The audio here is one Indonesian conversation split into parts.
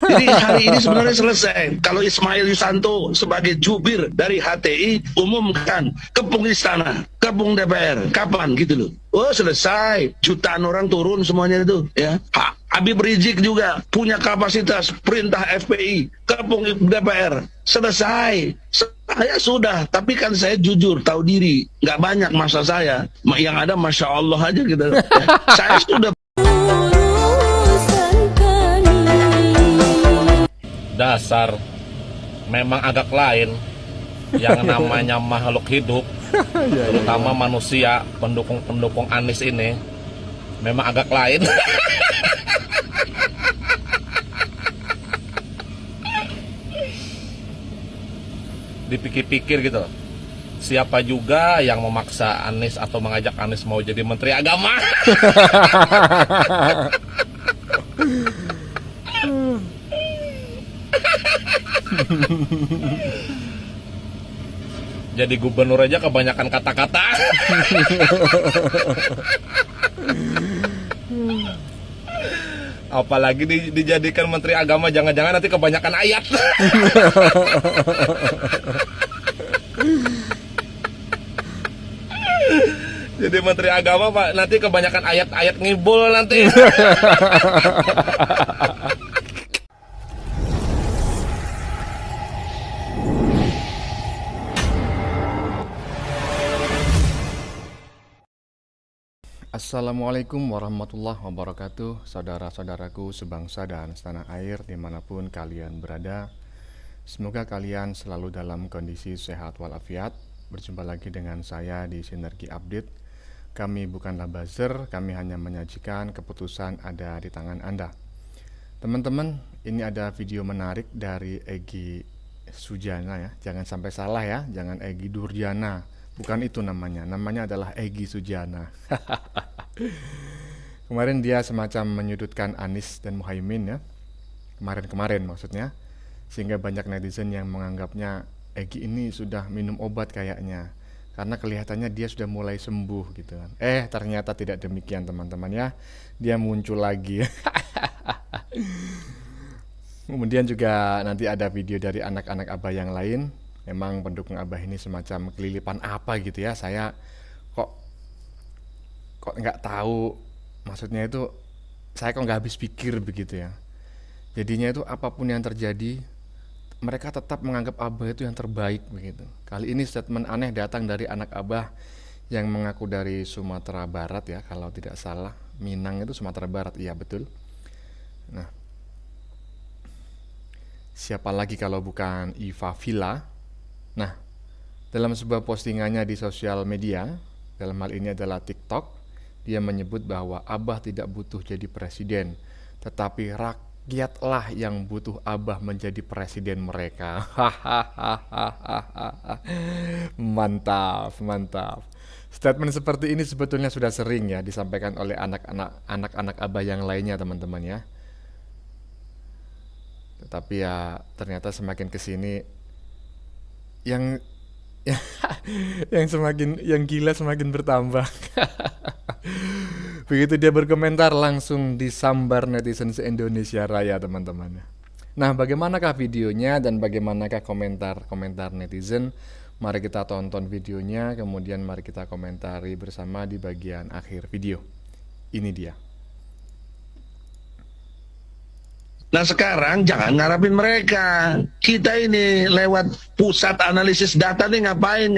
Jadi hari ini sebenarnya selesai. Kalau Ismail Yusanto sebagai jubir dari HTI umumkan kepung istana, kepung DPR, kapan gitu loh. Oh selesai, jutaan orang turun semuanya itu ya. Habib Rizik juga punya kapasitas perintah FPI, kepung DPR, selesai. Saya sudah, tapi kan saya jujur, tahu diri, nggak banyak masa saya. Yang ada Masya Allah aja gitu. Saya sudah. Dasar memang agak lain yang namanya makhluk hidup, terutama manusia pendukung Anies ini memang agak lain. Dipikir-pikir gitu, siapa juga yang memaksa Anies atau mengajak Anies mau jadi Menteri Agama. Jadi gubernur aja kebanyakan kata-kata. Apalagi dijadikan Menteri Agama, jangan-jangan nanti kebanyakan ayat. Jadi Menteri Agama Pak, nanti kebanyakan ayat-ayat ngibul nanti. Assalamualaikum warahmatullahi wabarakatuh. Saudara-saudaraku sebangsa dan setanah air dimanapun kalian berada, semoga kalian selalu dalam kondisi sehat walafiat. Berjumpa lagi dengan saya di Sinergi Update. Kami bukanlah buzzer, kami hanya menyajikan keputusan ada di tangan Anda. Teman-teman, ini ada video menarik dari Egy Sujana ya. Jangan sampai salah ya, jangan Egy Durjana. Bukan itu namanya adalah Egy Sujana. Kemarin dia semacam menyudutkan Anies dan Muhaimin ya. Kemarin maksudnya. Sehingga banyak netizen yang menganggapnya Egy ini sudah minum obat kayaknya. Karena kelihatannya dia sudah mulai sembuh gitu kan. Ternyata tidak demikian teman-teman ya. Dia muncul lagi. Kemudian juga nanti ada video dari anak-anak Abah yang lain. Memang pendukung Abah ini semacam kelilipan apa gitu ya. Saya kok nggak tahu, maksudnya itu saya kok nggak habis pikir begitu ya. Jadinya itu apapun yang terjadi, mereka tetap menganggap Abah itu yang terbaik begitu. Kali ini statement aneh datang dari anak Abah yang mengaku dari Sumatera Barat ya, kalau tidak salah. Minang itu Sumatera Barat, iya betul. Nah, siapa lagi kalau bukan Iva Villa. Nah, dalam sebuah postingannya di sosial media, dalam hal ini adalah TikTok, dia menyebut bahwa Abah tidak butuh jadi presiden, tetapi rakyatlah yang butuh Abah menjadi presiden mereka. Mantap. Statement seperti ini sebetulnya sudah sering ya disampaikan oleh anak-anak Abah yang lainnya teman-teman ya. Tetapi ya ternyata semakin kesini yang gila semakin bertambah. Begitu dia berkomentar langsung disambar netizen se-Indonesia Raya teman-teman. Nah, bagaimanakah videonya dan bagaimanakah komentar netizen? Mari kita tonton videonya, kemudian mari kita komentari bersama di bagian akhir video. Ini dia. Nah sekarang jangan ngarapin mereka. Kita ini lewat pusat analisis data nih ngapain?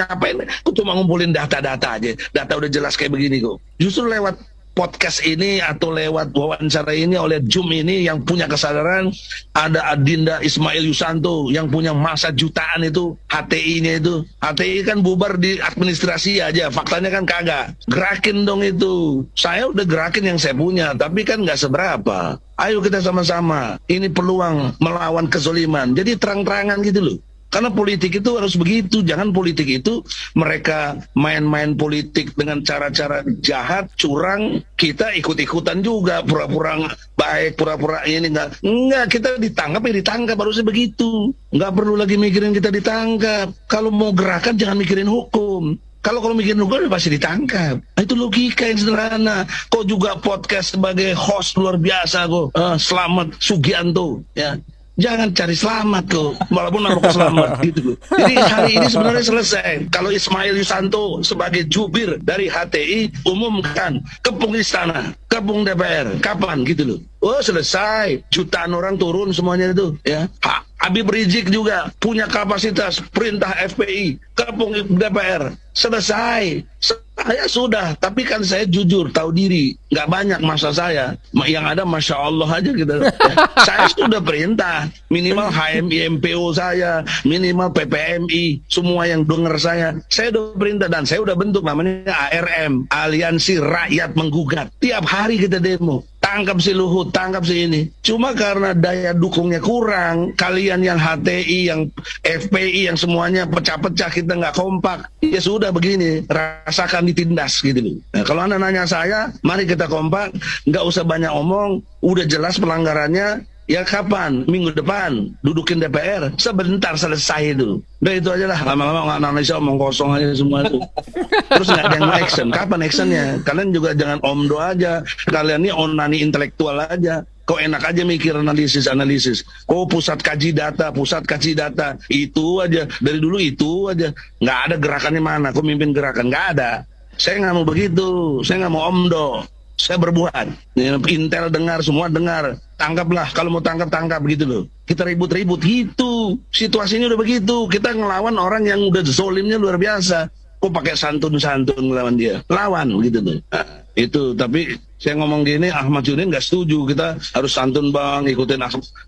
Aku cuma ngumpulin data-data aja. Data udah jelas kayak begini kok. Justru lewat podcast ini atau lewat wawancara ini oleh Zoom ini yang punya kesadaran, ada Adinda Ismail Yusanto yang punya masa jutaan itu HTI-nya itu. HTI kan bubar di administrasi aja, faktanya kan kagak. Gerakin dong itu. Saya udah gerakin yang saya punya, tapi kan nggak seberapa. Ayo kita sama-sama. Ini peluang melawan kezoliman. Jadi terang-terangan gitu loh. Karena politik itu harus begitu. Jangan politik itu mereka main-main politik dengan cara-cara jahat, curang. Kita ikut-ikutan juga. Pura-pura baik, pura-pura ini enggak. Enggak, kita ditangkap ya ditangkap. Harusnya begitu. Enggak perlu lagi mikirin kita ditangkap. Kalau mau gerakan jangan mikirin hukum. Kalau mikirin hukum pasti ditangkap. Itu logika yang sederhana. Kok juga podcast sebagai host luar biasa kok. Selamat Sugianto ya. jangan cari selamat kok, walaupun nama selamat gitu. Jadi hari ini sebenarnya selesai. Kalau Ismail Yusanto sebagai jubir dari HTI umumkan kepung istana, kepung DPR, kapan gitu loh. Oh selesai, jutaan orang turun semuanya itu ya. Habib Rizik juga punya kapasitas perintah FPI, kepung DPR, selesai. Saya sudah, tapi kan saya jujur, tahu diri, nggak banyak masa saya, yang ada masya Allah aja gitu. Ya. Saya sudah perintah, minimal HMI MPO saya, minimal PPMI, semua yang dengar saya udah perintah dan saya udah bentuk namanya ARM, Aliansi Rakyat Menggugat. Tiap hari kita demo. Tangkap si Luhut, tangkap si ini. Cuma karena daya dukungnya kurang, kalian yang HTI, yang FPI, yang semuanya pecah-pecah, kita nggak kompak. Ya sudah begini, rasakan ditindas gitu loh. Nah, kalau Anda nanya saya, mari kita kompak, nggak usah banyak omong, udah jelas pelanggarannya. Ya kapan? Minggu depan dudukin DPR, sebentar selesai itu. Udah itu aja lah, lama-lama nggak analisa omong kosong aja semua itu. Terus nggak ada yang action. Kapan actionnya? Kalian juga jangan omdo aja. Kalian ini onani intelektual aja. Kok enak aja mikir analisis. Kok pusat kaji data. Itu aja. Dari dulu itu aja. Nggak ada gerakannya mana. Kok mimpin gerakan? Nggak ada. Saya nggak mau begitu. Saya nggak mau omdo. Saya berbuat. Intel dengar, semua dengar. Tangkaplah, kalau mau tangkap gitu loh. Kita ribut-ribut gitu. Situasinya udah begitu. Kita ngelawan orang yang udah zolimnya luar biasa. Kok pakai santun-santun ngelawan dia? Lawan gitu tuh. Nah, itu, tapi saya ngomong gini, Ahmad Yudin nggak setuju. Kita harus santun bang, ikutin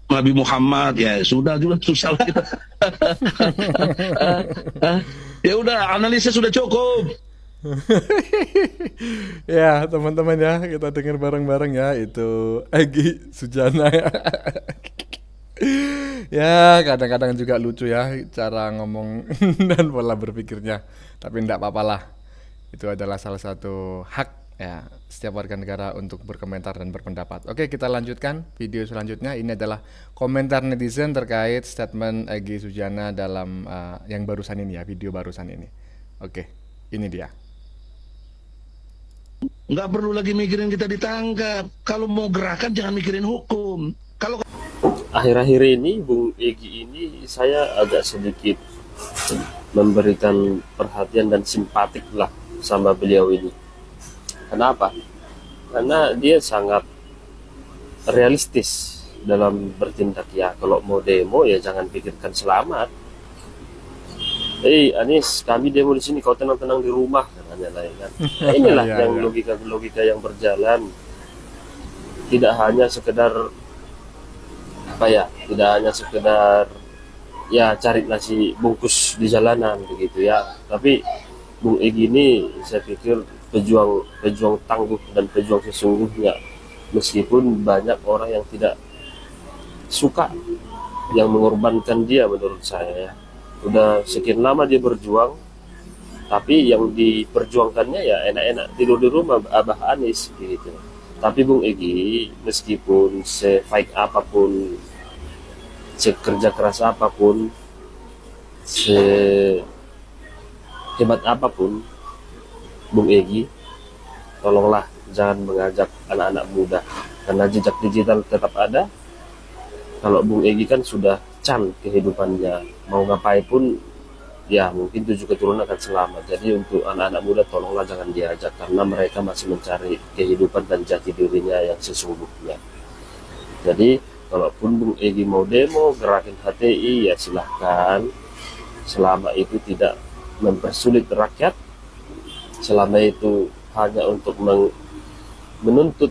Nabi Muhammad. Ya sudah juga, susah kita. Ya udah, analisis sudah cukup. Ya teman-teman ya, kita dengar bareng-bareng ya, itu Egy Sujana ya. Ya kadang-kadang juga lucu ya cara ngomong dan pola berpikirnya, tapi enggak apa-apalah, itu adalah salah satu hak ya setiap warga negara untuk berkomentar dan berpendapat. Oke, kita lanjutkan video selanjutnya. Ini adalah komentar netizen terkait statement Egy Sujana dalam yang barusan ini ya, video barusan ini. Oke, ini dia. Nggak perlu lagi mikirin kita ditangkap. Kalau mau gerakan jangan mikirin hukum. Kalau Akhir-akhir ini Bung Egy ini saya agak sedikit memberikan perhatian dan simpatik lah sama beliau ini. Kenapa? Karena dia sangat realistis dalam bertindak ya. Kalau mau demo ya jangan pikirkan selamat. Anies, kami demo di sini, kau tenang-tenang di rumah, katanya lah kan. Nah, inilah Ya, yang ya. logika-logika yang berjalan. Tidak hanya sekedar tidak hanya sekedar ya cari nasi bungkus di jalanan begitu ya. Tapi Bung Egy ini saya pikir pejuang tangguh dan pejuang sesungguhnya, meskipun banyak orang yang tidak suka yang mengorbankan dia. Menurut saya ya, udah sekian lama dia berjuang, tapi yang diperjuangkannya ya enak-enak tidur di rumah Abah Anies gitu. Tapi Bung Egy meskipun se-fight apapun, sekerja keras apapun, sehebat apapun, Bung Egy tolonglah jangan mengajak anak-anak muda, karena jejak digital tetap ada. Kalau Bung Egy kan sudah kehidupannya, mau ngapain pun ya mungkin 7 keturunan akan selamat. Jadi untuk anak-anak muda tolonglah jangan diajak, karena mereka masih mencari kehidupan dan jati dirinya yang sesungguhnya. Jadi kalaupun Bung Egy mau demo gerakin HTI ya silahkan, selama itu tidak mempersulit rakyat, selama itu hanya untuk menuntut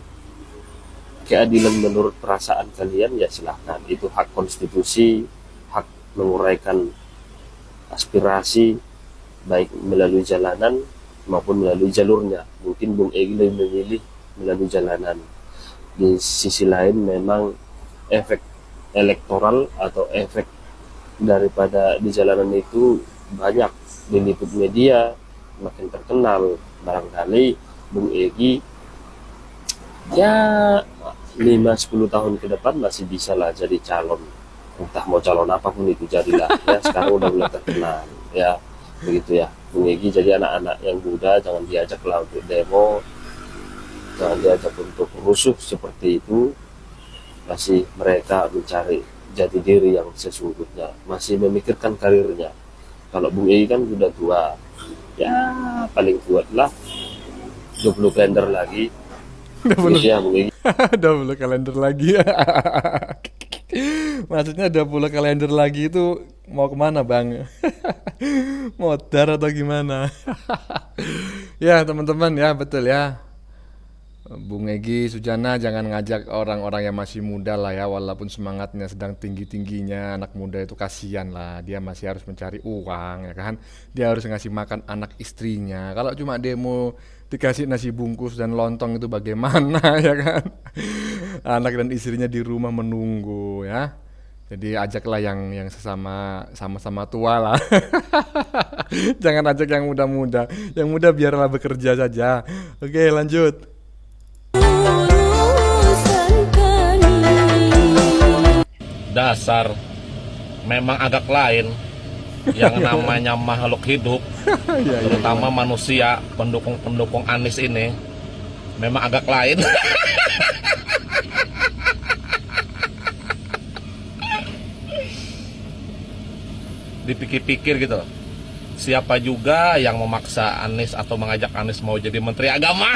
keadilan menurut perasaan kalian ya silahkan. Itu hak konstitusi, hak menguraikan aspirasi baik melalui jalanan maupun melalui jalurnya. Mungkin Bung Egy lebih memilih melalui jalanan. Di sisi lain memang efek elektoral atau efek daripada di jalanan itu banyak diliput media, makin terkenal. Barangkali Bung Egy ya 5-10 tahun ke depan masih bisa lah jadi calon, entah mau calon apapun itu jadilah ya. Sekarang udah mulai terkenal ya, begitu ya Bung Egy. Jadi anak-anak yang muda jangan diajak lah untuk demo, jangan diajak untuk rusuh seperti itu. Masih mereka mencari jati diri yang sesungguhnya, masih memikirkan karirnya. Kalau Bung Egi kan sudah tua, ya paling kuat lah 20 kalender lagi. Gitu ya Bung Egi. 20 kalender lagi. Maksudnya 20 kalender lagi itu mau kemana bang? Modar atau gimana? Ya teman-teman ya betul ya. Bung Egi Sujana jangan ngajak orang-orang yang masih muda lah ya, walaupun semangatnya sedang tinggi-tingginya. Anak muda itu kasihan lah, dia masih harus mencari uang ya kan. Dia harus ngasih makan anak istrinya. Kalau cuma demo dikasih nasi bungkus dan lontong itu bagaimana ya kan. Anak dan istrinya di rumah menunggu ya. Jadi ajaklah yang sama-sama tua lah. Jangan ajak yang muda-muda. Yang muda biarlah bekerja saja. Oke, lanjut. Dasar memang agak lain yang namanya makhluk hidup, terutama manusia pendukung Anies ini memang agak lain. Dipikir-pikir gitu, siapa juga yang memaksa Anies atau mengajak Anies mau jadi Menteri Agama?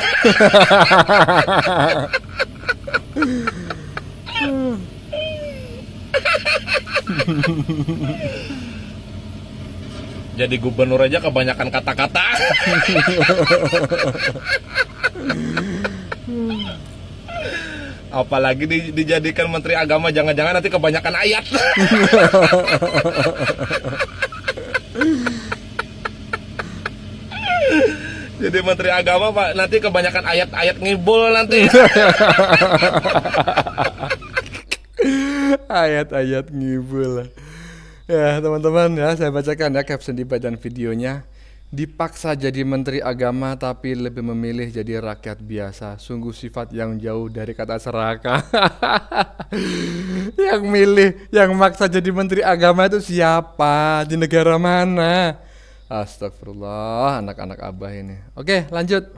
Jadi gubernur aja kebanyakan kata-kata. Apalagi dijadikan Menteri Agama, jangan-jangan nanti kebanyakan ayat. Jadi Menteri Agama Pak, nanti kebanyakan ayat-ayat ngibul nanti. Ayat-ayat ngibul. Ya teman-teman ya, saya bacakan ya caption di bagian videonya. Dipaksa jadi menteri agama tapi lebih memilih jadi rakyat biasa. Sungguh sifat yang jauh dari kata serakah. Yang milih, yang maksa jadi menteri agama itu siapa? Di negara mana? Astagfirullah, anak-anak abah ini. Oke, lanjut.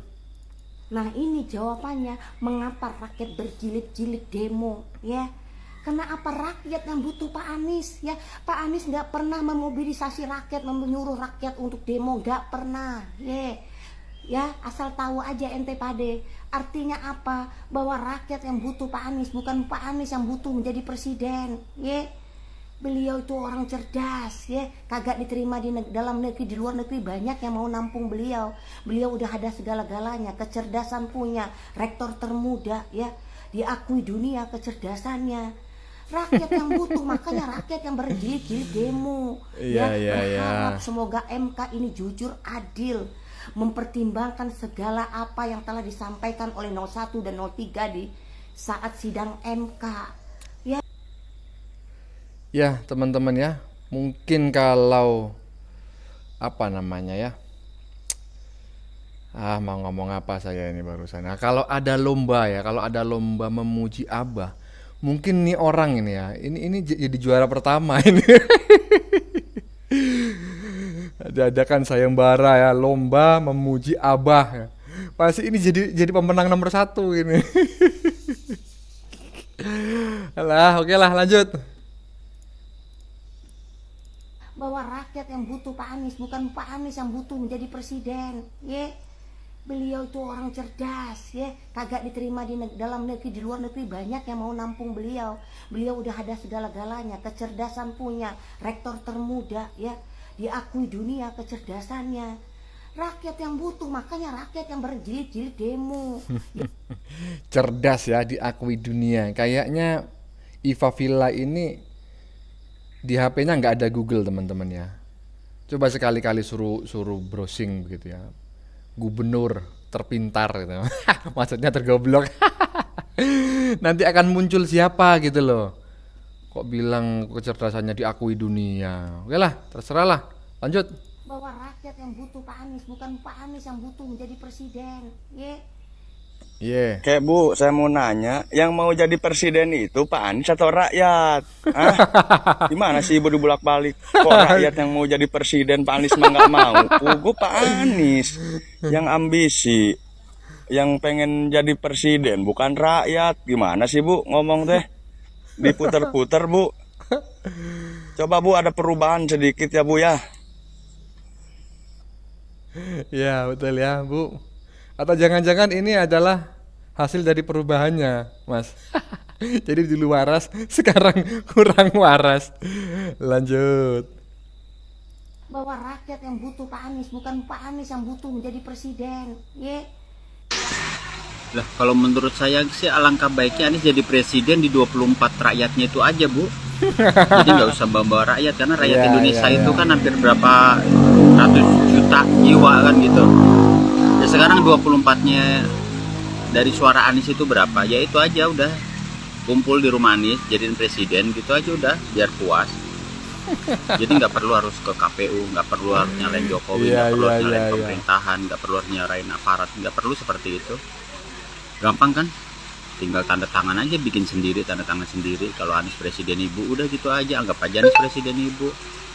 Nah ini jawabannya mengapa rakyat berjilid-jilid demo ya. Karena apa rakyat yang butuh Pak Anies ya. Pak Anies nggak pernah memobilisasi rakyat, menyuruh rakyat untuk demo, nggak pernah ya asal tahu aja ente pade. Artinya apa? Bahwa rakyat yang butuh Pak Anies, bukan Pak Anies yang butuh menjadi presiden ya. Beliau itu orang cerdas ya, kagak diterima di dalam negeri, di luar negeri banyak yang mau nampung beliau. Beliau udah ada segala-galanya, kecerdasan punya, rektor termuda ya, diakui dunia kecerdasannya. Rakyat yang butuh, makanya rakyat yang berjilid-jilid demo berharap semoga MK ini jujur adil, mempertimbangkan segala apa yang telah disampaikan oleh 01 dan 03 di saat sidang MK. Ya teman-teman ya, mungkin kalau apa namanya ya, mau ngomong apa saya ini barusan. Nah kalau ada lomba ya, kalau ada lomba memuji Abah, mungkin nih orang ini ya, ini jadi juara pertama ini. Ada kan sayembara ya, lomba memuji Abah ya. Pasti ini jadi pemenang nomor 1 ini. Alah, oke lah lanjut. Bahwa rakyat yang butuh Pak Anies, bukan Pak Anies yang butuh menjadi presiden ya. Beliau itu orang cerdas ya, kagak diterima di dalam negeri, di luar negeri banyak yang mau nampung beliau. Beliau udah ada segala-galanya, kecerdasan punya, rektor termuda ya, diakui dunia kecerdasannya. Rakyat yang butuh, makanya rakyat yang berjilid-jilid demo. Cerdas ya, diakui dunia. Kayaknya Iva Villa ini di HP-nya nggak ada Google teman-teman ya. Coba sekali-kali suruh browsing begitu ya. Gubernur terpintar gitu. Maksudnya tergoblok. Nanti akan muncul siapa gitu loh. Kok bilang kecerdasannya diakui dunia. Oke lah, terserah lah. Lanjut. Bahwa rakyat yang butuh Pak Anies, bukan Pak Anies yang butuh menjadi presiden ya. Kayak Bu, saya mau nanya, yang mau jadi presiden itu Pak Anies atau rakyat? Hah? Gimana sih Ibu dibulak-balik? Kok rakyat yang mau jadi presiden, Pak Anies mah nggak mau? Gue Pak Anies yang ambisi, yang pengen jadi presiden, bukan rakyat. Gimana sih Bu ngomong teh? Diputer-puter Bu. Coba Bu ada perubahan sedikit ya Bu ya. Ya betul ya Bu. Atau jangan-jangan ini adalah hasil dari perubahannya Mas. Jadi dulu waras, sekarang kurang waras. Lanjut. Bahwa rakyat yang butuh Pak Anies, bukan Pak Anies yang butuh menjadi presiden. Lah kalau menurut saya sih alangkah baiknya Anies jadi presiden di 24 rakyatnya itu aja Bu. Jadi nggak usah bawa rakyat, karena rakyat Ya, Indonesia ya, itu ya. kan hampir berapa ratus juta jiwa kan gitu. Ya sekarang 24-nya dari suara Anies itu berapa? Ya itu aja udah, kumpul di rumah Anies jadiin presiden gitu aja udah, biar puas. Jadi nggak perlu harus ke KPU, nggak perlu harus nyalain Jokowi, nggak Iya, perlu iya, harus nyalain iya, iya. pemerintahan, nggak perlu harus nyalain aparat, nggak perlu seperti itu. Gampang kan? Tinggal tanda tangan aja, bikin sendiri, tanda tangan sendiri. Kalau Anies presiden ibu, udah gitu aja, anggap aja Anies presiden ibu.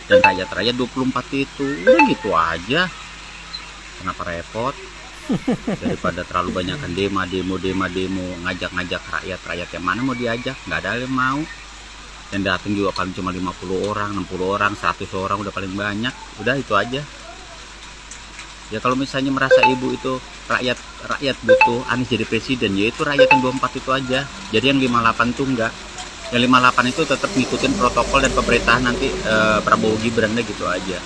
Dan rakyat-rakyat 24 itu, udah gitu aja. Kenapa repot? Daripada terlalu banyakkan demo, ngajak-ngajak rakyat yang mana mau diajak, nggak ada yang mau. Dan datang juga paling cuma 50 orang, 60 orang, 100 orang udah paling banyak. Udah itu aja. Ya kalau misalnya merasa ibu itu rakyat butuh Anies jadi presiden, ya itu rakyat yang 24 itu aja. Jadi yang 58 tuh enggak. Yang 58 itu tetap ngikutin protokol dan pemerintahan nanti Prabowo Gibran deh gitu aja.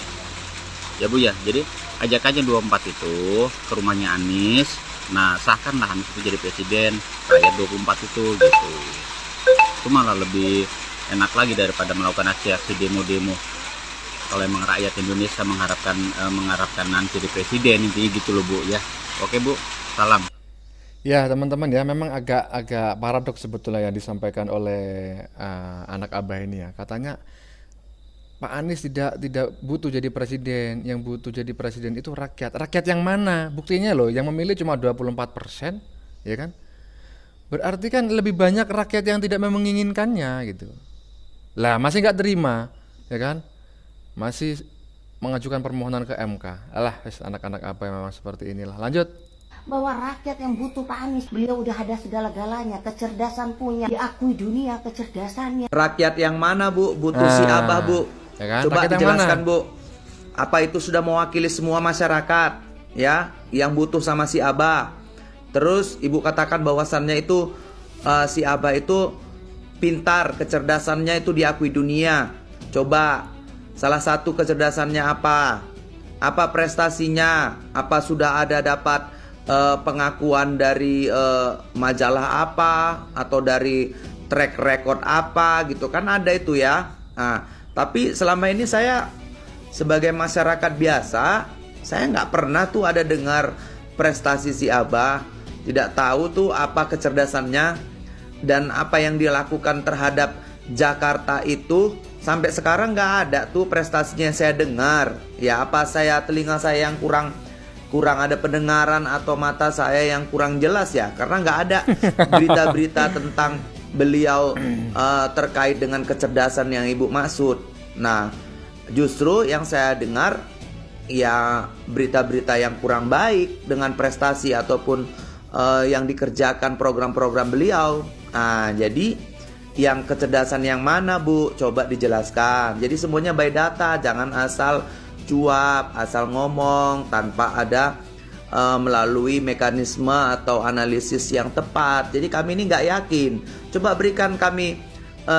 Ya Bu ya. Jadi ajak aja 24 itu ke rumahnya Anies. Nah, sahkanlah Anies itu jadi presiden, rakyat 24 itu gitu. Itu malah lebih enak lagi daripada melakukan aksi-aksi demo-demo. Kalau emang rakyat Indonesia mengharapkan nanti jadi presiden, intinya gitu loh Bu ya. Oke Bu, salam. Ya teman-teman ya, memang agak paradoks sebetulnya yang disampaikan oleh anak Abah ini ya. Katanya Pak Anies tidak butuh jadi presiden, yang butuh jadi presiden itu rakyat. Rakyat yang mana? Buktinya loh, yang memilih cuma 24%, ya kan? Berarti kan lebih banyak rakyat yang tidak menginginkannya gitu. Lah masih nggak terima, ya kan? Masih mengajukan permohonan ke MK. Alah, anak-anak apa yang memang seperti inilah. Lanjut. Bahwa rakyat yang butuh Pak Anies, beliau udah ada segala-galanya, kecerdasan punya, diakui dunia kecerdasannya. Rakyat yang mana Bu? Butuh si Abah Bu. Ya kan? Coba Rakyat yang dijelaskan mana? Bu. Apa itu sudah mewakili semua masyarakat ya yang butuh sama si Abah. Terus Ibu katakan bahwasannya itu si Abah itu pintar, kecerdasannya itu diakui dunia. Coba salah satu kecerdasannya apa? Apa prestasinya? Apa sudah ada dapat pengakuan dari majalah apa atau dari track record apa gitu kan ada itu ya. Nah, tapi selama ini saya sebagai masyarakat biasa, saya nggak pernah tuh ada dengar prestasi si Abah, tidak tahu tuh apa kecerdasannya dan apa yang dia lakukan terhadap Jakarta itu. Sampai sekarang nggak ada tuh prestasinya saya dengar. Ya apa telinga saya yang kurang ada pendengaran atau mata saya yang kurang jelas ya, karena nggak ada berita-berita tentang beliau terkait dengan kecerdasan yang Ibu maksud. Nah, justru yang saya dengar ya berita-berita yang kurang baik dengan prestasi ataupun yang dikerjakan program-program beliau. Nah, jadi yang kecerdasan yang mana Bu? Coba dijelaskan. Jadi semuanya by data, jangan asal cuap, asal ngomong tanpa ada melalui mekanisme atau analisis yang tepat. Jadi kami ini nggak yakin. Coba berikan kami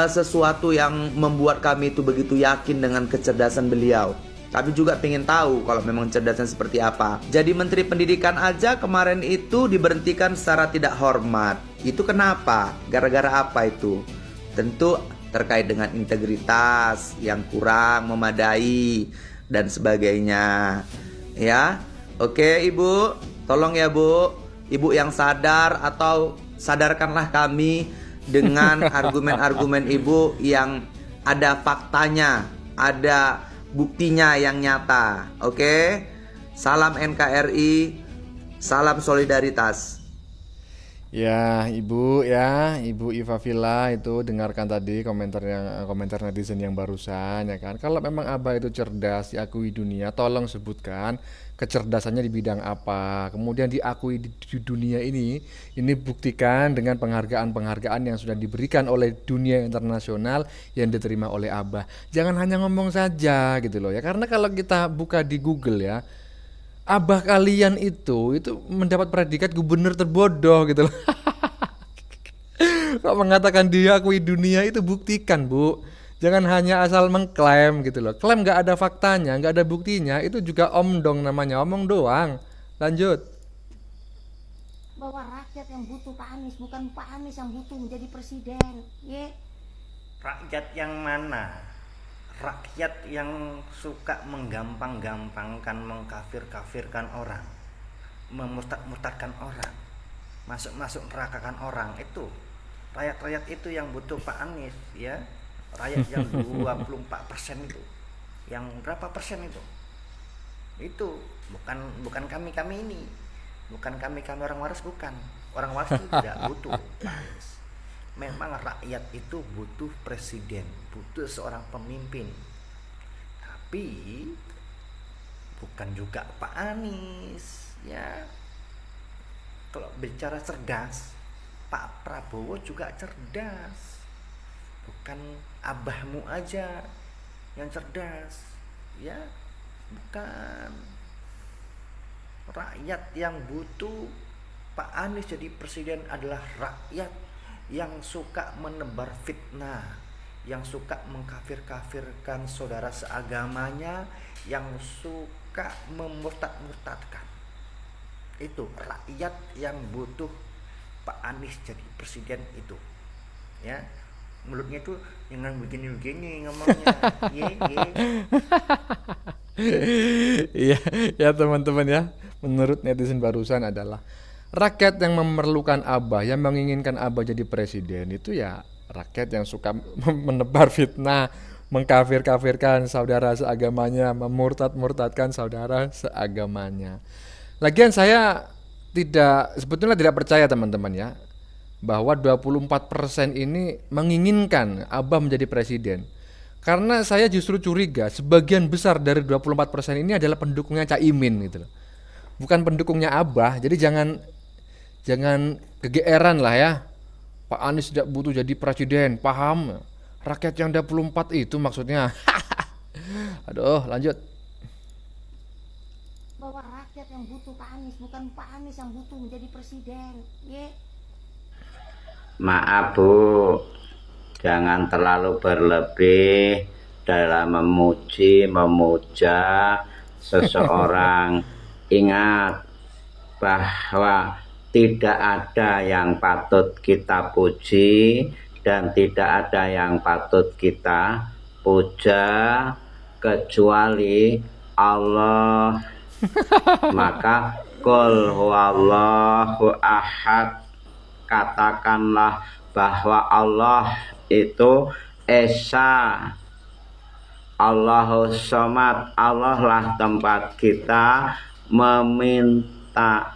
sesuatu yang membuat kami itu begitu yakin dengan kecerdasan beliau. Kami juga pengen tahu kalau memang cerdasnya seperti apa. Jadi Menteri Pendidikan aja kemarin itu diberhentikan secara tidak hormat. Itu kenapa? Gara-gara apa itu? Tentu terkait dengan integritas yang kurang memadai dan sebagainya. Ya, oke Ibu, tolong ya Bu, Ibu yang sadar atau sadarkanlah kami dengan argumen-argumen Ibu yang ada faktanya, ada buktinya yang nyata. Oke, salam NKRI, salam solidaritas. Ya, Ibu Iva Villa itu dengarkan tadi komentar netizen yang barusan ya kan. Kalau memang Abah itu cerdas, diakui dunia, tolong sebutkan kecerdasannya di bidang apa. Kemudian diakui di dunia ini buktikan dengan penghargaan-penghargaan yang sudah diberikan oleh dunia internasional yang diterima oleh Abah. Jangan hanya ngomong saja gitu loh ya. Karena kalau kita buka di Google ya, abah kalian itu mendapat predikat gubernur terbodoh gitu loh. Kok mengatakan diakui dunia, itu buktikan Bu. Jangan hanya asal mengklaim gitu loh. Klaim nggak ada faktanya, nggak ada buktinya, itu juga omdong namanya, omong doang. Lanjut. Bahwa rakyat yang butuh Pak Anies, bukan Pak Anies yang butuh menjadi presiden. Ya. Rakyat yang mana? Rakyat yang suka menggampang-gampangkan, mengkafir-kafirkan orang, memurtad-murtadkan orang, masuk-masuk nerakakan orang. Itu rakyat-rakyat itu yang butuh Pak Anies ya. Rakyat yang 24% itu, yang berapa persen itu bukan kami ini, bukan kami orang waras, bukan orang waras itu tidak butuh Pak Anies. Memang rakyat itu butuh presiden, butuh seorang pemimpin, tapi bukan juga Pak Anies ya. Kalau bicara cerdas, Pak Prabowo juga cerdas, bukan abahmu aja yang cerdas ya, bukan. Rakyat yang butuh Pak Anies jadi presiden adalah rakyat yang suka menebar fitnah, yang suka mengkafir-kafirkan saudara seagamanya, yang suka memurtad-murtadkan. Itu rakyat yang butuh Pak Anies jadi presiden itu ya. Mulutnya itu jangan begini-begini ngomongnya. Iya, ya teman-teman ya. Menurut netizen barusan adalah rakyat yang memerlukan Abah, yang menginginkan Abah jadi presiden itu ya rakyat yang suka menebar fitnah, mengkafir-kafirkan saudara seagamanya, memurtad-murtadkan saudara seagamanya. Lagian saya sebetulnya tidak percaya teman-teman ya, bahwa 24% ini menginginkan Abah menjadi presiden. Karena saya justru curiga sebagian besar dari 24% ini adalah pendukungnya Caimin gitu loh. Bukan pendukungnya Abah. Jadi jangan kegeeran lah ya. Pak Anies tidak butuh jadi presiden, paham? Rakyat yang 24 itu maksudnya. Aduh, lanjut. Bahwa rakyat yang butuh Pak Anies, bukan Pak Anies yang butuh menjadi presiden. Ya. Maaf Bu, jangan terlalu berlebih dalam memuja seseorang. Ingat bahwa tidak ada yang patut kita puji dan tidak ada yang patut kita puja kecuali Allah. Maka qul huwallahu ahad, katakanlah bahwa Allah itu esa, Allahus somad, Allah lah tempat kita meminta.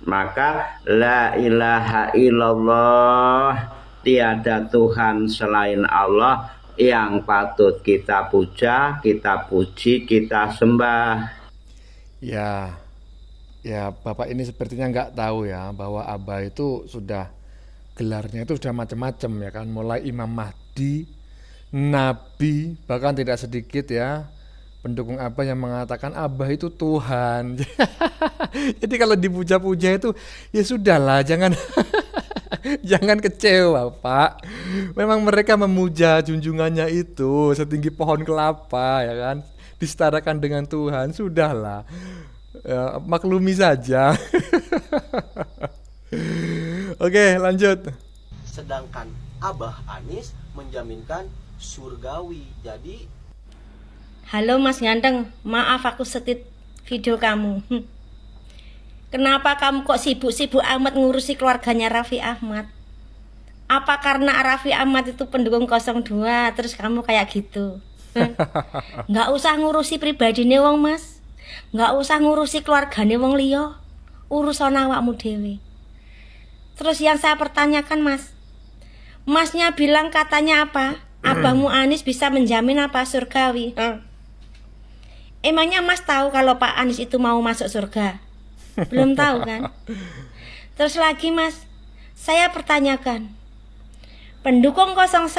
Maka la ilaha illallah, tiada Tuhan selain Allah yang patut kita puja, kita puji, kita sembah. Ya Bapak ini sepertinya nggak tahu ya bahwa Abah itu sudah gelarnya itu sudah macam-macam ya kan, mulai Imam Mahdi, Nabi, bahkan tidak sedikit ya pendukung Abah yang mengatakan Abah itu Tuhan. Jadi kalau dipuja-puja itu ya sudahlah, jangan jangan kecewa Pak. Memang mereka memuja junjungannya itu setinggi pohon kelapa ya kan, disetarakan dengan Tuhan, sudahlah ya, maklumi saja. Oke, lanjut. Sedangkan Abah Anies menjaminkan surgawi. Jadi halo Mas Ganteng, maaf aku setit video kamu. Kenapa kamu kok sibuk-sibuk amat ngurusi keluarganya Raffi Ahmad? Apa karena Raffi Ahmad itu pendukung 02 terus kamu kayak gitu? Nggak usah ngurusi pribadine wong Mas. Nggak usah ngurusi keluargane wong liya. Urusan awakmu dhewe. Terus yang saya pertanyakan Mas, Masnya bilang katanya apa? Abahmu Anies bisa menjamin apa? Surgawi. Emangnya Mas tahu kalau Pak Anies itu mau masuk surga? Belum tahu kan? Terus lagi Mas, saya pertanyakan, pendukung 01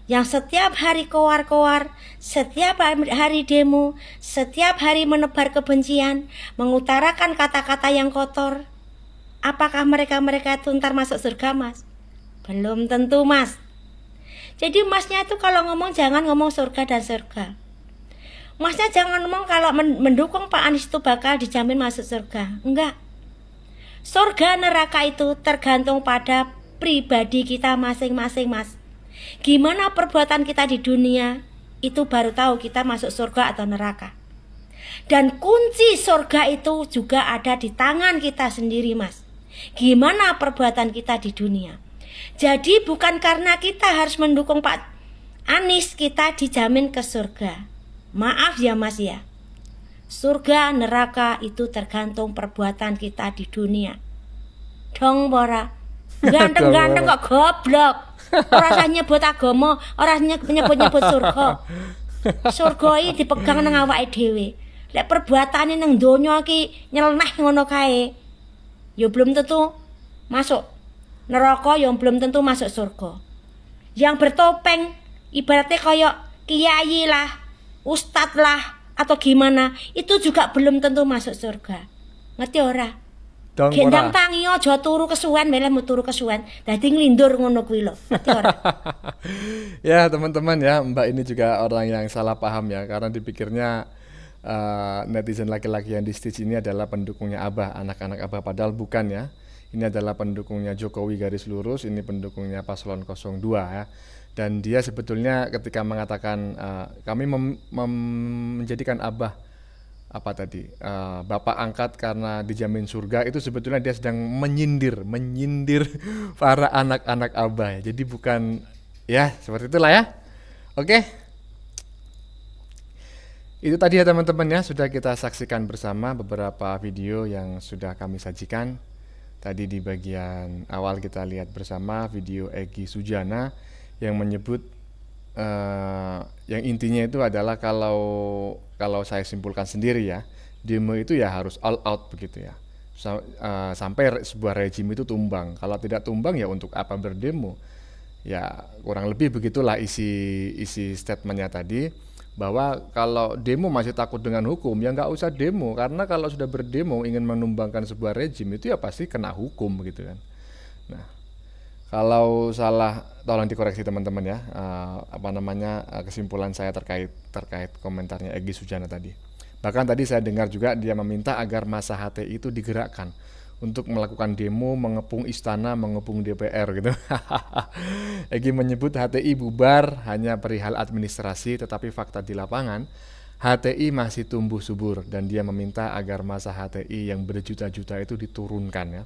yang setiap hari koar-koar, setiap hari demo, setiap hari menebar kebencian, mengutarakan kata-kata yang kotor, apakah mereka itu ntar masuk surga Mas? Belum tentu Mas. Jadi Masnya itu kalau ngomong jangan ngomong surga dan surga. Masnya jangan ngomong kalau mendukung Pak Anies itu bakal dijamin masuk surga. Enggak. Surga neraka itu tergantung pada pribadi kita masing-masing Mas. Gimana perbuatan kita di dunia, itu baru tahu kita masuk surga atau neraka. Dan kunci surga itu juga ada di tangan kita sendiri Mas. Gimana perbuatan kita di dunia. Jadi bukan karena kita harus mendukung Pak Anies kita dijamin ke surga. Maaf ya Mas ya. Surga neraka itu tergantung perbuatan kita di dunia. Dong bora. Ganteng-ganteng kok goblok. Ora usah nyebut agama, ora nyebut surga. Surga iki dipegang nang awake dhewe. Lek perbuatane nang donya iki nyeleneh ngono kae, ya belum tentu masuk neraka, ya belum tentu masuk surga. Yang bertopeng ibaratnya kayak kiai lah, ustadz lah, atau gimana, itu juga belum tentu masuk surga. Ngerti ora? Gendang tangi aja turu kesuwen, melemu turu kesuwen, dadi nglindur ngono kuwi lho. Ngerti ora? Ya teman-teman ya, Mbak ini juga orang yang salah paham ya, karena dipikirnya netizen laki-laki yang di stage ini adalah pendukungnya Abah, anak-anak Abah, padahal bukan ya. Ini adalah pendukungnya Jokowi garis lurus, ini pendukungnya Paslon 02 ya. Dan dia sebetulnya ketika mengatakan kami menjadikan Abah Bapak angkat karena dijamin surga, itu sebetulnya dia sedang menyindir para anak-anak Abah ya. Jadi bukan ya seperti itulah ya. Oke. Itu tadi ya teman-teman ya, sudah kita saksikan bersama beberapa video yang sudah kami sajikan. Tadi di bagian awal kita lihat bersama video Egy Sujana yang menyebut yang intinya itu adalah kalau saya simpulkan sendiri ya, demo itu ya harus all out begitu ya, sampai sebuah rejim itu tumbang. Kalau tidak tumbang ya untuk apa berdemo? Ya kurang lebih begitulah isi statementnya tadi, bahwa kalau demo masih takut dengan hukum ya nggak usah demo, karena kalau sudah berdemo ingin menumbangkan sebuah rejim itu ya pasti kena hukum begitu kan. Nah, kalau salah tolong dikoreksi teman-teman ya, kesimpulan saya terkait komentarnya Egy Sujana tadi. Bahkan tadi saya dengar juga dia meminta agar massa HTI itu digerakkan untuk melakukan demo, mengepung istana, mengepung DPR gitu. Egy menyebut HTI bubar hanya perihal administrasi, tetapi fakta di lapangan HTI masih tumbuh subur, dan dia meminta agar massa HTI yang berjuta-juta itu diturunkan ya.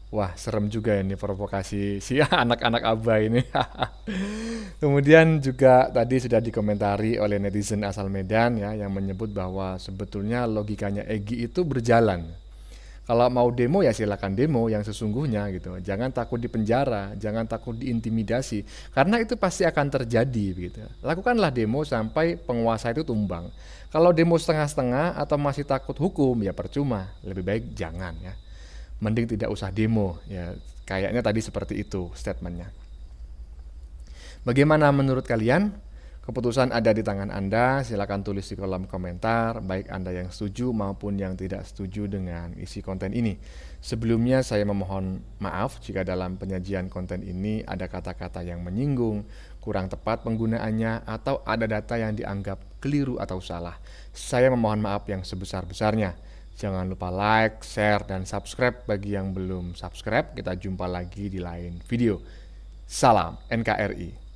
Wah, serem juga ini provokasi si anak-anak Abah ini. Kemudian juga tadi sudah dikomentari oleh netizen asal Medan ya, yang menyebut bahwa sebetulnya logikanya Egy itu berjalan. Kalau mau demo ya silakan demo yang sesungguhnya gitu. Jangan takut dipenjara, jangan takut diintimidasi, karena itu pasti akan terjadi gitu. Lakukanlah demo sampai penguasa itu tumbang. Kalau demo setengah-setengah atau masih takut hukum ya percuma, lebih baik jangan ya. Mending tidak usah demo ya, kayaknya tadi seperti itu statementnya. Bagaimana menurut kalian? Keputusan ada di tangan Anda, silakan tulis di kolom komentar, baik Anda yang setuju maupun yang tidak setuju dengan isi konten ini. Sebelumnya saya memohon maaf jika dalam penyajian konten ini ada kata-kata yang menyinggung, kurang tepat penggunaannya, atau ada data yang dianggap keliru atau salah. Saya memohon maaf yang sebesar-besarnya. Jangan lupa like, share, dan subscribe bagi yang belum subscribe. Kita jumpa lagi di lain video. Salam NKRI.